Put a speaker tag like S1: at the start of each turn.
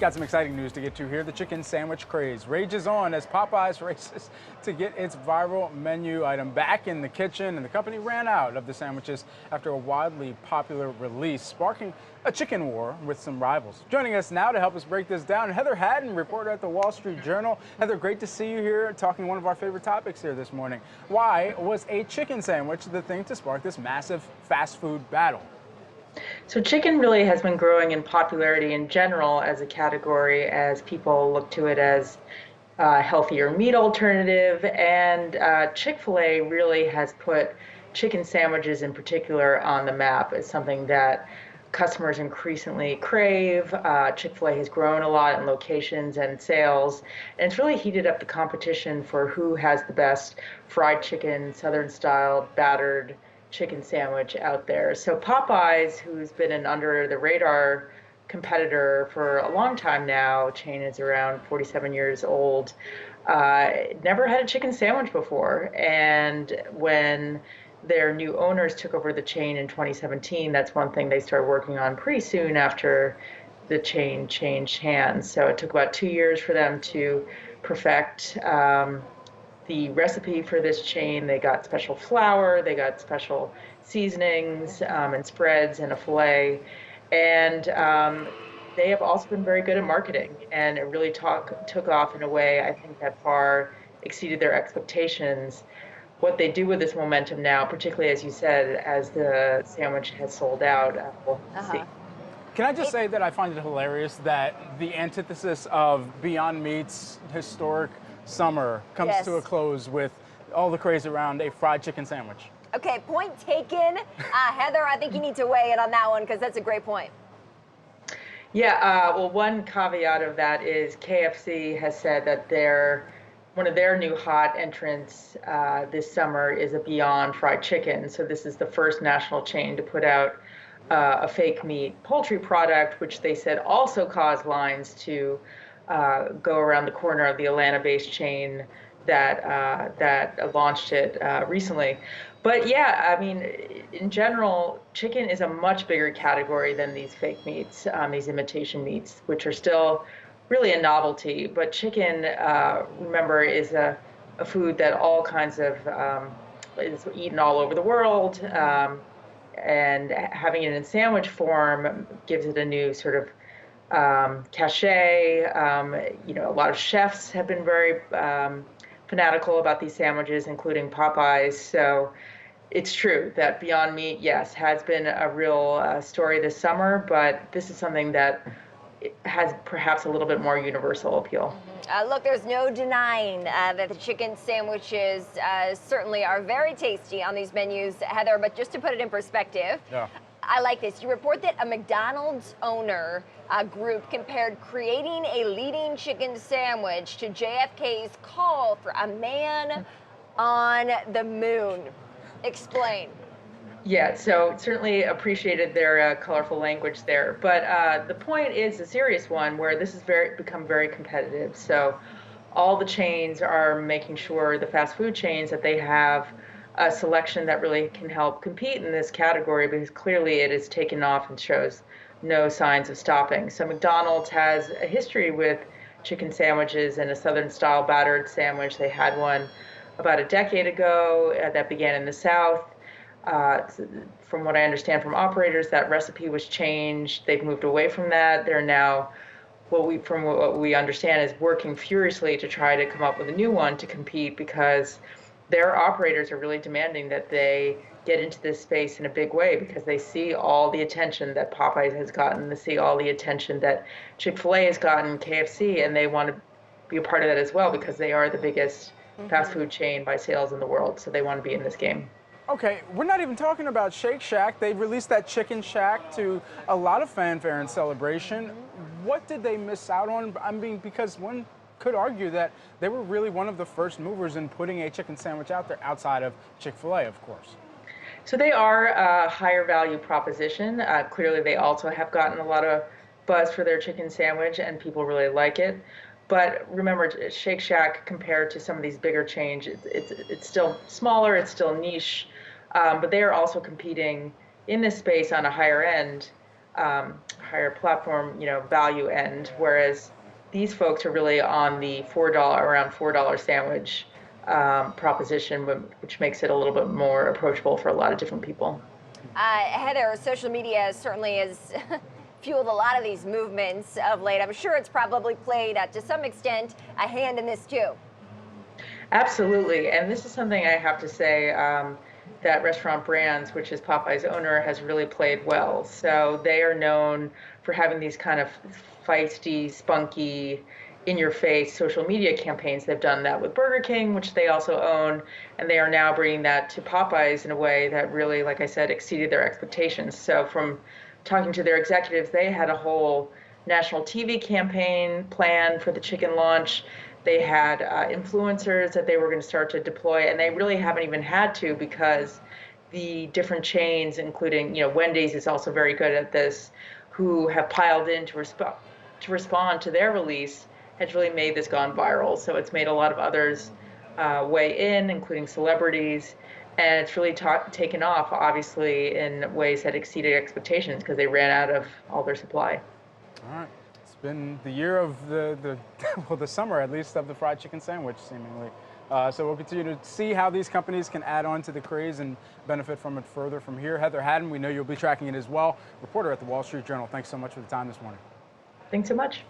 S1: Got some exciting news to get to here. The chicken sandwich craze rages on as Popeyes races to get its viral menu item back in the kitchen, and the company ran out of the sandwiches after a wildly popular release, sparking a chicken war with some rivals. Joining us now to help us break this down, Heather Haddon, reporter at the Wall Street Journal. Heather, great to see you here talking one of our favorite topics here this morning. Why was a chicken sandwich the thing to spark this massive fast food battle?
S2: So chicken really has been growing in popularity in general as a category as people look to it as a healthier meat alternative. And Chick-fil-A really has put chicken sandwiches in particular on the map as something that customers increasingly crave. Chick-fil-A has grown a lot in locations and sales, and it's really heated up the competition for who has the best fried chicken, Southern-style, battered chicken sandwich out there. So Popeyes, who's been an under the radar competitor for a long time now, chain is around 47 years old, never had a chicken sandwich before. And when their new owners took over the chain in 2017, that's one thing they started working on pretty soon after the chain changed hands. So it took about 2 years for them to perfect the recipe for this chain. They got special flour, they got special seasonings and spreads and a filet. And they have also been very good at marketing, and it really took off in a way I think that far exceeded their expectations. What they do with this momentum now, particularly as you said, as the sandwich has sold out, we'll see.
S1: Can I just say that I find it hilarious that the antithesis of Beyond Meat's historic summer comes to a close with all the craze around a fried chicken sandwich.
S3: Okay, point taken. Heather, I think you need to weigh in on that one because that's a great point.
S2: Yeah, well, one caveat of that is KFC has said that one of their new hot entrants this summer is a Beyond Fried Chicken. So this is the first national chain to put out a fake meat poultry product, which they said also caused lines to go around the corner of the Atlanta-based chain that launched it recently. But yeah, I mean, in general, chicken is a much bigger category than these fake meats, these imitation meats, which are still really a novelty. But chicken, remember, is a food that all kinds of is eaten all over the world, and having it in sandwich form gives it a new sort of cachet. A lot of chefs have been very fanatical about these sandwiches, including Popeyes. So it's true that Beyond Meat, yes, has been a real story this summer, but this is something that has perhaps a little bit more universal appeal.
S3: Look, there's no denying that the chicken sandwiches certainly are very tasty on these menus, Heather, but just to put it in perspective, I like this. You report that a McDonald's owner group compared creating a leading chicken sandwich to JFK's call for a man on the moon. Explain.
S2: Yeah, so certainly appreciated their colorful language there. But the point is a serious one where this has become very competitive. So all the chains are making sure, the fast food chains, that they have a selection that really can help compete in this category, because clearly it has taken off and shows no signs of stopping. So McDonald's has a history with chicken sandwiches and a Southern-style battered sandwich. They had one about a decade ago that began in the South. From what I understand from operators, that recipe was changed. They've moved away from that. They're now, from what we understand, is working furiously to try to come up with a new one to compete, because their operators are really demanding that they get into this space in a big way, because they see all the attention that Popeyes has gotten, they see all the attention that Chick-fil-A has gotten, KFC, and they want to be a part of that as well, because they are the biggest fast food chain by sales in the world. So they want to be in this game.
S1: Okay, we're not even talking about Shake Shack. They released that Chicken Shack to a lot of fanfare and celebration. What did they miss out on? I mean, because one could argue that they were really one of the first movers in putting a chicken sandwich out there, outside of Chick-fil-A, of course.
S2: So they are a higher value proposition. Clearly, they also have gotten a lot of buzz for their chicken sandwich, and people really like it. But remember, Shake Shack, compared to some of these bigger chains, it's still smaller, it's still niche, but they are also competing in this space on a higher end higher platform, value end, whereas these folks are really on the around $4 sandwich proposition, which makes it a little bit more approachable for a lot of different people.
S3: Heather, social media certainly has fueled a lot of these movements of late. I'm sure it's probably played, to some extent, a hand in this too.
S2: Absolutely, and this is something I have to say that Restaurant Brands, which is Popeyes' owner, has really played well. So they are known for having these kind of feisty, spunky, in-your-face social media campaigns. They've done that with Burger King, which they also own, and they are now bringing that to Popeyes in a way that really, like I said, exceeded their expectations. So from talking to their executives, they had a whole national TV campaign planned for the chicken launch. They had influencers that they were going to start to deploy, and they really haven't even had to because the different chains, including, Wendy's is also very good at this, who have piled in to respond to their release, has really made this gone viral. So it's made a lot of others weigh in, including celebrities, and it's really taken off, obviously, in ways that exceeded expectations because they ran out of all their supply.
S1: All right. It's been the year of the summer, at least, of the fried chicken sandwich, seemingly. So we'll continue to see how these companies can add on to the craze and benefit from it further from here. Heather Haddon, we know you'll be tracking it as well. Reporter at the Wall Street Journal. Thanks so much for the time this morning.
S2: Thanks so much.